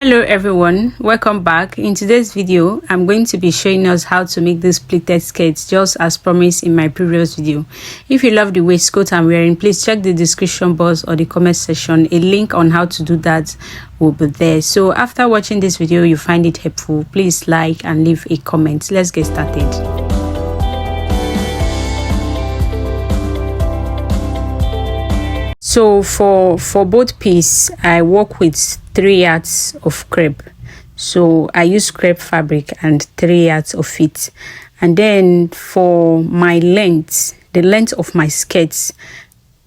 Hello everyone, welcome back. In today's video I'm going to be showing us how to make this pleated skirts just as promised in my previous video. If you love the waistcoat I'm wearing, please check the description box or the comment section. A link on how to do that will be there. So after watching this video you find it helpful, please like and leave a comment. Let's get started. So for both pieces I work with 3 yards of crepe. So I use crepe fabric and 3 yards of it. And then for my length, the length of my skirts,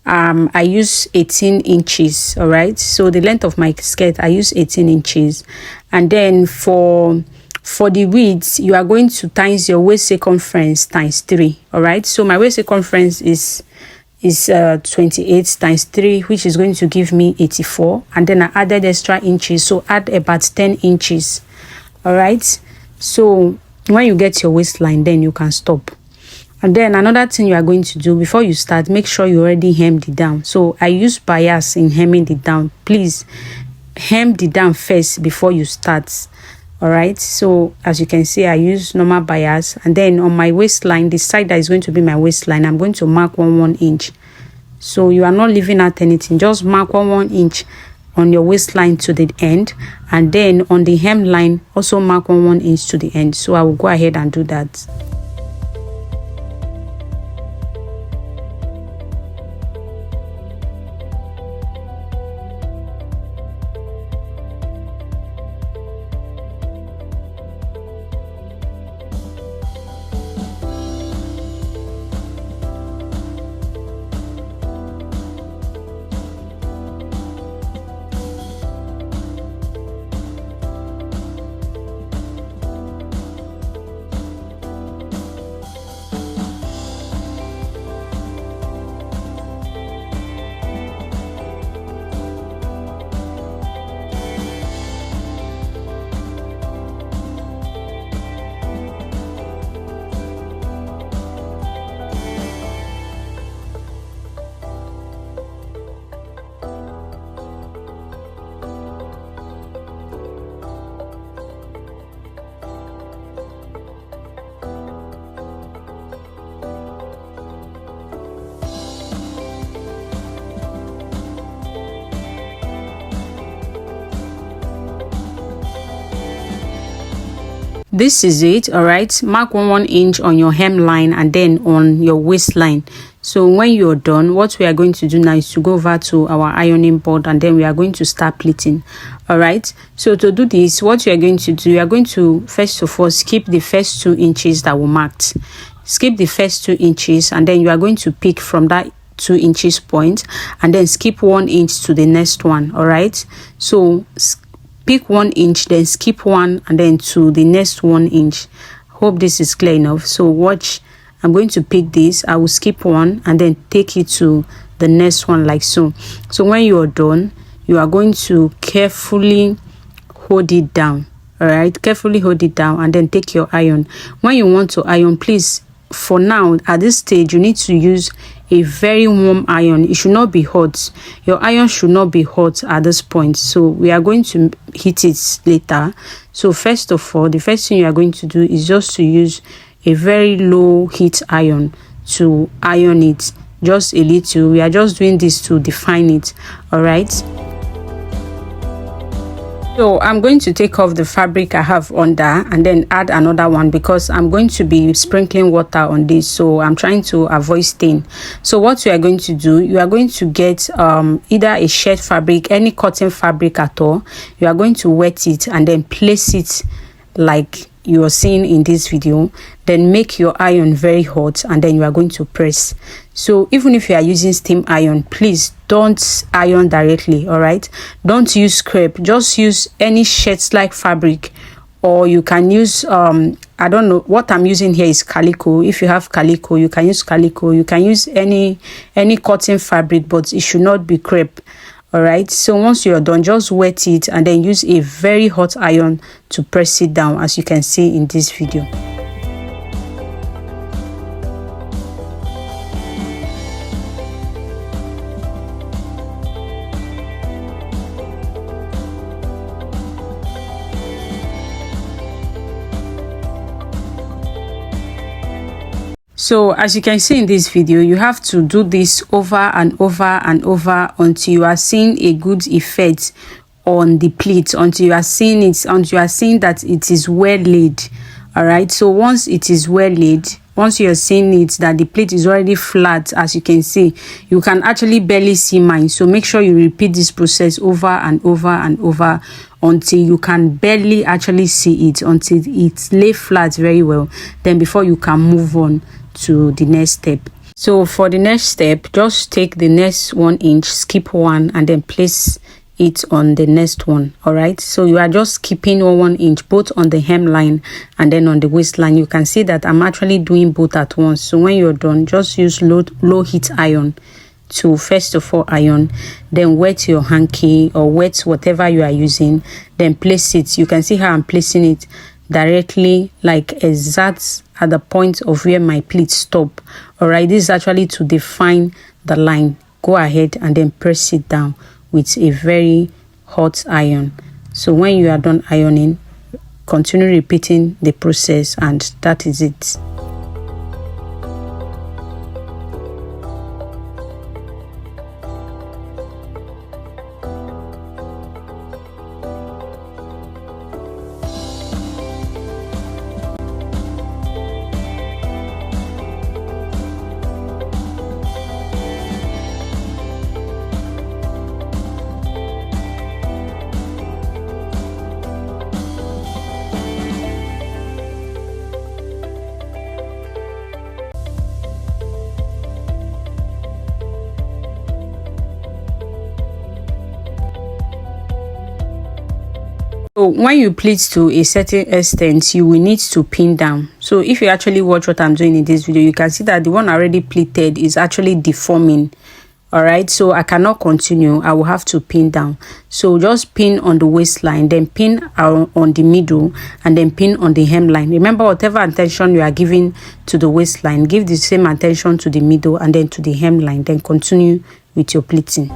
I use 18 inches. All right, so the length of my skirt I use 18 inches. And then for the width, you are going to times your waist circumference times 3. All right, so my waist circumference is 28 times 3, which is going to give me 84, and then I added extra inches, so add about 10 inches. All right, so when you get your waistline, then you can stop. And then another thing you are going to do before you start, make sure you already hemmed it down. So I use bias in hemming it down. Please hem the down first before you start. All right, so as you can see I use normal bias, and then on my waistline, the side that is going to be my waistline, I'm going to mark 1 inch. So you are not leaving out anything, just mark 1 inch on your waistline to the end, and then on the hem line also mark 1 inch to the end. So I will go ahead and do that. This is it. All right, mark 1 inch on your hemline and then on your waistline. So when you're done, what we are going to do now is to go over to our ironing board, and then we are going to start pleating. All right, so to do this, what you are going to do, you are going to first of all skip the first 2 inches that were marked. Skip the first 2 inches, and then you are going to pick from that 2 inches point and then skip 1 inch to the next one. All right, so pick 1 inch, then skip 1, and then to the next 1 inch. Hope this is clear enough. So watch, I'm going to pick this, I will skip 1 and then take it to the next one like so. So when you are done, you are going to carefully hold it down. All right, carefully hold it down and then take your iron. When you want to iron, please, for now at this stage, you need to use a very warm iron. It should not be hot. Your iron should not be hot at this point. So we are going to heat it later. So first of all, the first thing you are going to do is just to use a very low heat iron to iron it, just a little. We are just doing this to define it. All right, so I'm going to take off the fabric I have under and then add another one, because I'm going to be sprinkling water on this, so I'm trying to avoid stain. So what you are going to do, you are going to get either a shirt fabric, any cotton fabric at all. You are going to wet it and then place it like you are seeing in this video. Then make your iron very hot, and then you are going to press. So even if you are using steam iron, please don't iron directly. All right, don't use crepe, just use any shirt like fabric, or you can use I don't know what I'm using here is calico. If you have calico, you can use calico. You can use any cotton fabric, but it should not be crepe. All right, so once you're done, just wet it and then use a very hot iron to press it down, as you can see in this video. So as you can see in this video, you have to do this over and over and over until you are seeing a good effect on the pleat, until you are seeing that it is well laid. All right, so once it is well laid, once you're seeing it that the plate is already flat, as you can see, you can actually barely see mine. So make sure you repeat this process over and over and over until you can barely actually see it, until it's lay flat very well. Then before you can move on to the next step. So for the next step, just take the next 1 inch, skip one, and then place it on the next one. All right, so you are just skipping 1 inch both on the hemline and then on the waistline. You can see that I'm actually doing both at once. So when you're done, just use low heat iron to first of all iron, then wet your hanky or wet whatever you are using, then place it. You can see how I'm placing it directly, like exact at the point of where my pleats stop. All right, this is actually to define the line. Go ahead and then press it down with a very hot iron. So when you are done ironing, continue repeating the process, and that is it. So when you pleat to a certain extent, you will need to pin down. So if you actually watch what I'm doing in this video, you can see that the one already pleated is actually deforming. All right, so I cannot continue. I will have to pin down. So just pin on the waistline, then pin on the middle, and then pin on the hemline. Remember, whatever attention you are giving to the waistline, give the same attention to the middle and then to the hemline. Then continue with your pleating.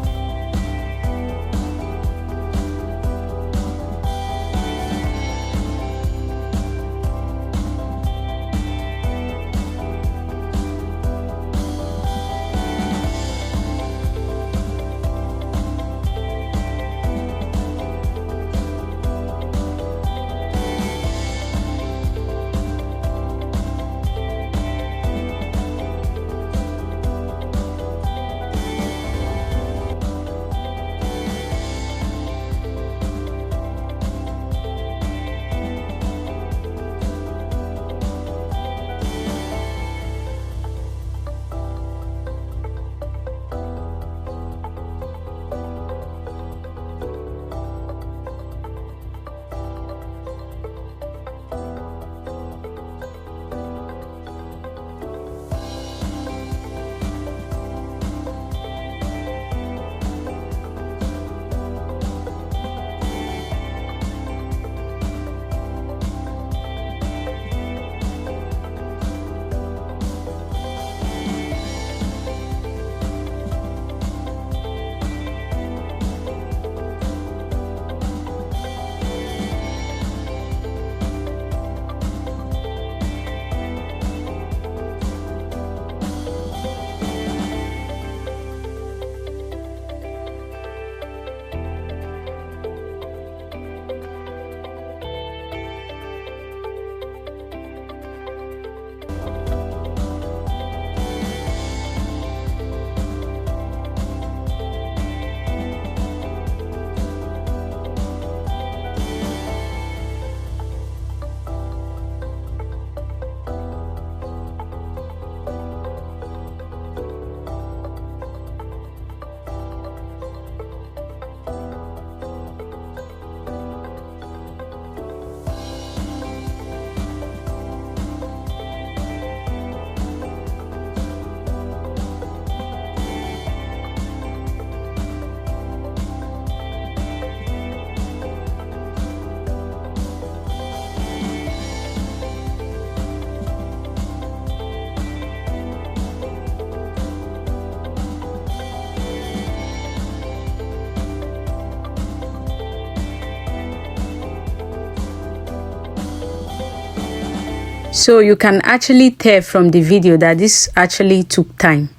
So you can actually tell from the video that this actually took time.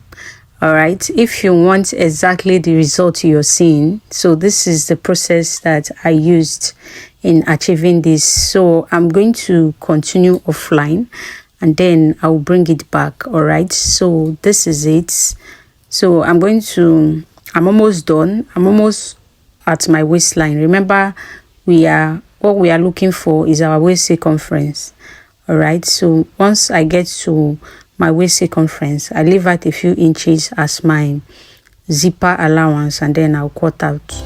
All right, if you want exactly the result you're seeing, so this is the process that I used in achieving this. So I'm going to continue offline and then I'll bring it back. All right, so this is it. So I'm almost done. I'm almost at my waistline. Remember, what we are looking for is our waist circumference. All right, so once I get to my waist circumference, I leave out a few inches as my zipper allowance and then I'll cut out.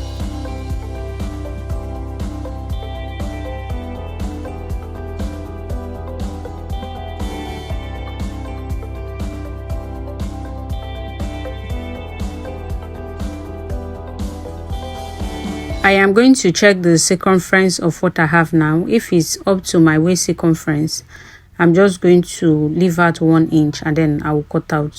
I am going to check the circumference of what I have now. If it's up to my waist circumference, I'm just going to leave out 1 inch and then I will cut out.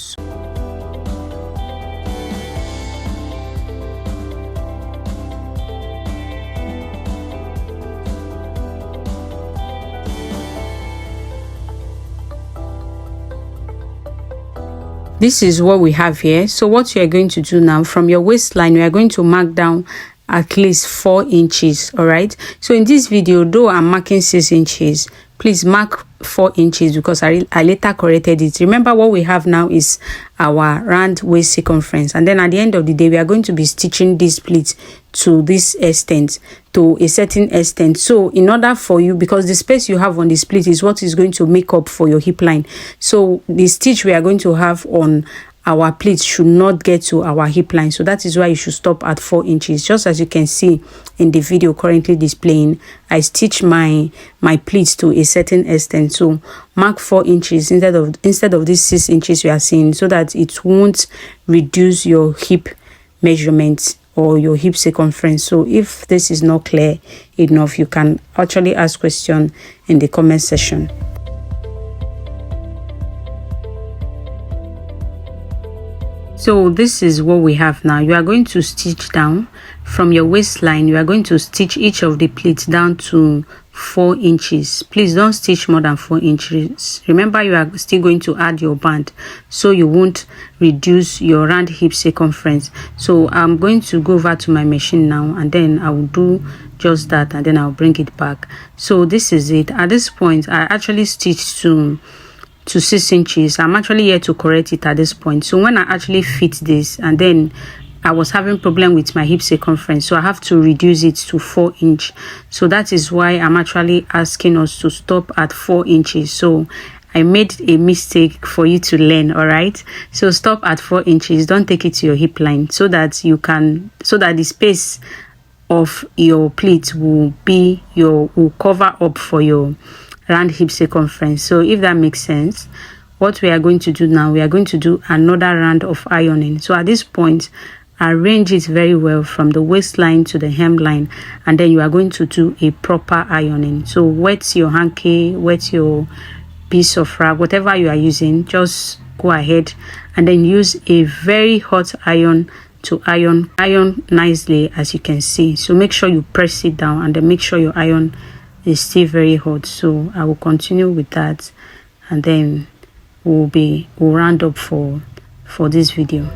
This is what we have here. So what you are going to do now, from your waistline, you are going to mark down at least 4 inches. All right, so in this video, though I'm marking 6 inches, please mark 4 inches because I later corrected it. Remember, what we have now is our round waist circumference, and then at the end of the day we are going to be stitching this pleat to this extent, to a certain extent. So in order for you, because the space you have on this pleat is what is going to make up for your hip line, so the stitch we are going to have on our pleats should not get to our hip line. So that is why you should stop at 4 inches. Just as you can see in the video currently displaying, I stitch my pleats to a certain extent. So mark 4 inches instead of these 6 inches you are seeing, so that it won't reduce your hip measurements or your hip circumference. So if this is not clear enough, you can actually ask question in the comment section. So this is what we have now. You are going to stitch down from your waistline. You are going to stitch each of the pleats down to 4 inches. Please don't stitch more than 4 inches. Remember, you are still going to add your band, so you won't reduce your round hip circumference. So I'm going to go over to my machine now and then I will do just that and then I'll bring it back. So this is it. At this point, I actually stitched to 6 inches. I'm actually here to correct it at this point. So when I actually fit this, and then I was having problem with my hip circumference, so I have to reduce it to 4 inch. So that is why I'm actually asking us to stop at 4 inches. So I made a mistake for you to learn. All right, so stop at 4 inches. Don't take it to your hip line, so that the space of your pleat will cover up for your round hip circumference. So if that makes sense, what we are going to do now, we are going to do another round of ironing. So at this point, arrange it very well from the waistline to the hemline, and then you are going to do a proper ironing. So wet your hanky, wet your piece of rag, whatever you are using, just go ahead and then use a very hot iron to iron nicely, as you can see. So make sure you press it down and then make sure your iron is still very hot. So I will continue with that and then we'll round up for this video.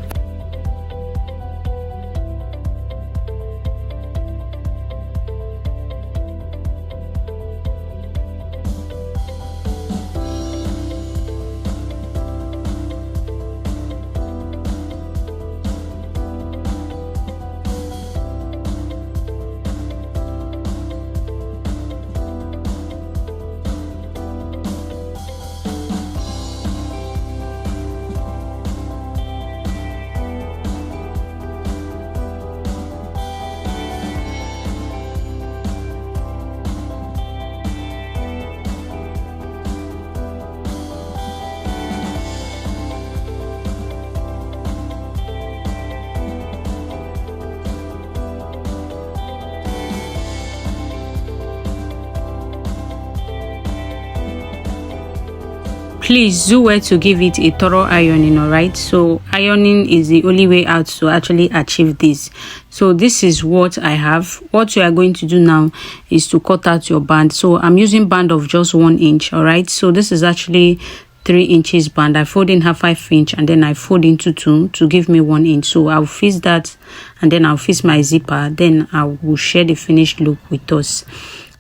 please do well to give it a thorough ironing. All right, so ironing is the only way out to actually achieve this. So this is what I have. What you are going to do now is to cut out your band. So I'm using band of just 1 inch. All right, so this is actually 3 inches band. I fold in half 5 inch and then I fold into 2 to give me 1 inch. So I'll fix that and then I'll fix my zipper. Then I will share the finished look with us.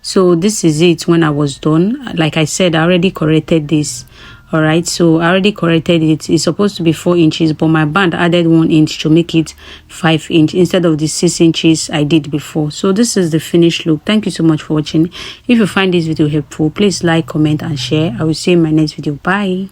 So this is it when I was done. Like I said, I already corrected this. All right, so I already corrected it. It's supposed to be 4 inches, but my band added 1 inch to make it 5 inch instead of the 6 inches I did before. So this is the finished look. Thank you so much for watching. If you find this video helpful, please like, comment and share. I will see you in my next video. Bye.